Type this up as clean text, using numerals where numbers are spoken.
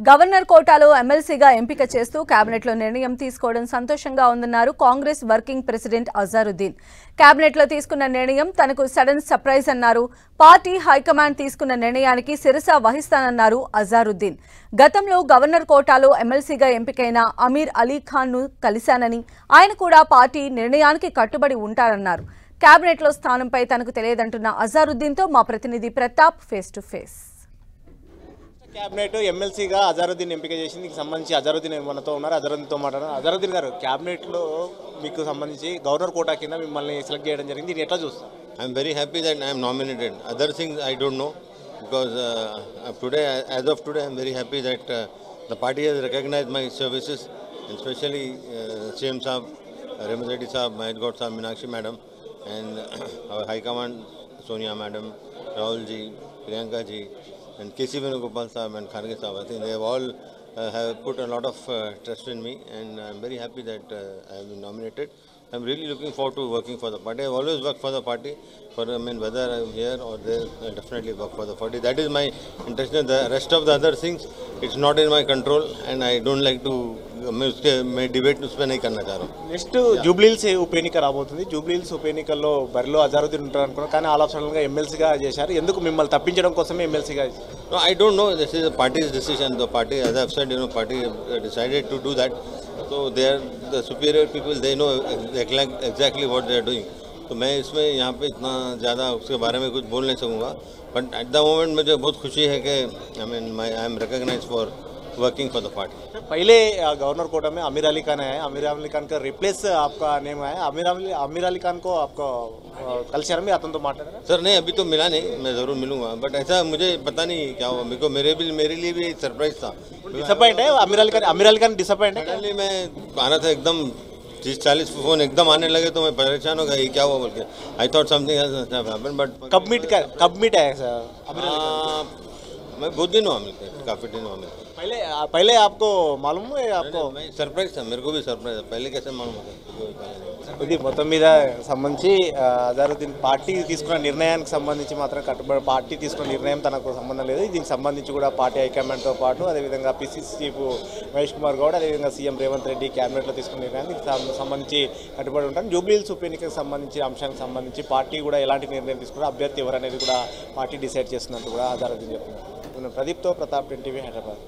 Governor కోటాలో ఎమ్మెల్సీగా ఎంపిక చేస్తూ కేబినెట్లో నిర్ణయం తీసుకోవడం సంతోషంగా ఉందన్నారు కాంగ్రెస్ వర్కింగ్ ప్రెసిడెంట్ అజారుద్దీన్. కేబినెట్లో తీసుకున్న నిర్ణయం తనకు సడన్ సర్ప్రైజ్ అన్నారు. పార్టీ హైకమాండ్ తీసుకున్న నిర్ణయానికి శిరస వహిస్తానన్నారు అజారుద్దీన్. గతంలో గవర్నర్ కోటాలో ఎమ్మెల్సీగా ఎంపికైన అమీర్ అలీ ఖాన్ ను కలిశానని, ఆయన కూడా పార్టీ నిర్ణయానికి కట్టుబడి ఉంటారన్నారు. కేబినెట్లో స్థానంపై తనకు తెలియదంటున్న అజారుద్దీన్తో మా ప్రతినిధి Pratap face to face. Cabinet ఎమ్మెల్సీగా అజారుద్దీన్ ఎంపిక చేసింది. దీనికి సంబంధించి అజారుద్దీన్ మనతో ఉన్నారు. అజారుద్దీన్తో మాట్లాడారు. అజారుద్దీన్ గారు, క్యాబినెట్లో మీకు సంబంధించి గవర్నర్ కోటా కింద మిమ్మల్ని సెలెక్ట్ చేయడం జరిగింది. దీన్ని ఎట్లా చూస్తారు? I'm very happy that I'm nominated. Other things I don't know because today as of today I'm very happy that the party has recognised my services, especially CM సాబ్, రేవంత్ రెడ్డి సాబ్, మహేష్ గౌడ్ సాబ్, Meenakshi madam, and our High Command, Sonia Madam, Rahul ji, Priyanka ji, and KC Venugopal Saab and Kharge Saab. I think they have all have put a lot of trust in me, and I'm very happy that I have been nominated. I'm really looking forward to working for the party. I've always worked for the party. Whether I'm here or there, I'll definitely work for the party. That is my intention. The rest of the other things, it's not in my control, and I don't like to. मैं debate उस पर नहीं करना चाह रहा हूँ. Next Jubilee Hills ఉప ఎన్నిక రాబోతుంది. జూబ్లీహిల్స్ ఉప ఎన్నికల్లో బరిలో అజారుద్దీన్ ఉంటారు అనుకున్నాను, కానీ ఆల్ ఆఫ్ సడన్గా ఎమ్మెల్సీగా చేశారు. ఎందుకు మిమ్మల్ని తప్పించడం కోసమే ఎమ్మెల్సీగా? No, I don't know. This is the party's decision. The party, as I've said, party decided to do that. So they are the superior people. They know exactly what they are doing. तो मैं इसमें यहाँ पे इतना ज़्यादा उसके बारे में कुछ बोल नहीं सकूँगा. बट एट द मोमेंट मुझे बहुत खुशी है कि I am recognised for working for the party. पहले गवर्नर कोटा में अमीर अली खान है. अमीर अली खान का रिप्लेस आपका नेम है. अमीर अली खान को आपको कल शहर में आतंक तो मार सर नहीं, अभी तो मिला नहीं. मैं ज़रूर मिलूंगा, बट ऐसा मुझे पता नहीं क्या हुआ. मेरे लिए भी सरप्राइज था. डिसअपॉइंट है अमीर अली खान डिसअपॉइंट है. पहले मैं आना था एकदम 30-40 फोन एकदम आने लगे तो मैं परेशान हो गया, ये क्या हुआ बोल के. I thought something happened. But कब मीट है सर? मैं बहुत दिन हुआ मिलते, काफ़ी दिन हुआ मिलते. पहले आपको मालूम है? आपको सरप्राइज था. मेरे को भी सरप्राइज था. पहले कैसे मालूम होता? ఇది మొత్తం మీద సంబంధించి అజారుద్దీన్ పార్టీ తీసుకున్న నిర్ణయానికి సంబంధించి మాత్రం కట్టుబడి, పార్టీ తీసుకున్న నిర్ణయం తనకు సంబంధం లేదు. దీనికి సంబంధించి కూడా పార్టీ హైకమాండ్తో పాటు అదేవిధంగా పిసిసి చీఫ్ మహేష్ కుమార్ గౌడ్, అదేవిధంగా సీఎం రేవంత్ రెడ్డి క్యాబినెట్లో తీసుకున్న నిర్ణయానికి సంబంధించి కట్టుబడి ఉంటాను. జూబ్లీహిల్స్ ఉప ఎన్నికకు సంబంధించి అంశానికి సంబంధించి పార్టీ కూడా ఎలాంటి నిర్ణయం తీసుకున్నారు, అభ్యర్థి ఎవరనేది కూడా పార్టీ డిసైడ్ చేస్తున్నట్టు కూడా అజారుద్దీన్ చెప్తున్నారు. ప్రదీప్తో ప్రతాప్, టీవీ, హైదరాబాద్.